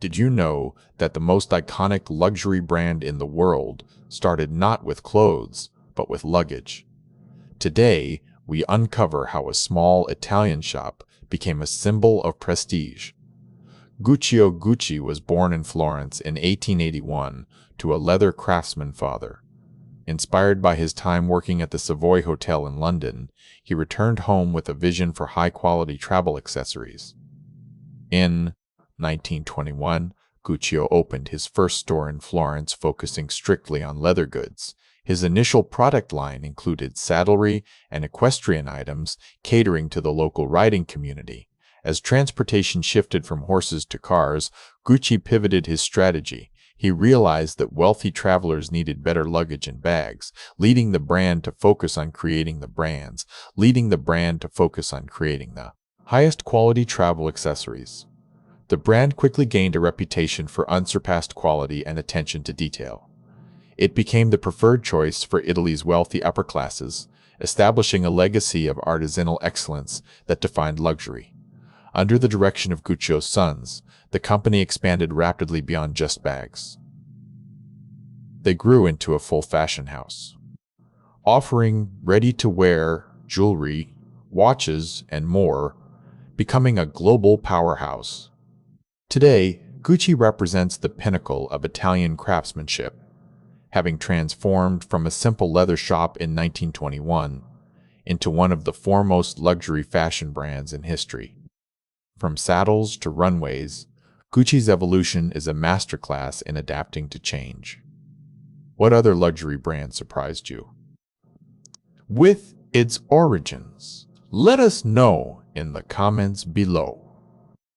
Did you know that the most iconic luxury brand in the world started not with clothes, but with luggage? Today, we uncover how a small Italian shop became a symbol of prestige. Guccio Gucci was born in Florence in 1881 to a leather craftsman father. Inspired by his time working at the Savoy Hotel in London, he returned home with a vision for high-quality travel accessories. In 1921, Guccio opened his first store in Florence, focusing strictly on leather goods. His initial product line included saddlery and equestrian items, catering to the local riding community. As transportation shifted from horses to cars, Gucci pivoted his strategy. He realized that wealthy travelers needed better luggage and bags, leading the brand to focus on creating the highest quality travel accessories. The brand quickly gained a reputation for unsurpassed quality and attention to detail. It became the preferred choice for Italy's wealthy upper classes, establishing a legacy of artisanal excellence that defined luxury. Under the direction of Guccio's sons, the company expanded rapidly beyond just bags. They grew into a full fashion house, offering ready-to-wear jewelry, watches, and more, becoming a global powerhouse. Today, Gucci represents the pinnacle of Italian craftsmanship, having transformed from a simple leather shop in 1921 into one of the foremost luxury fashion brands in history. From saddles to runways, Gucci's evolution is a masterclass in adapting to change. What other luxury brand surprised you with its origins? Let us know in the comments below.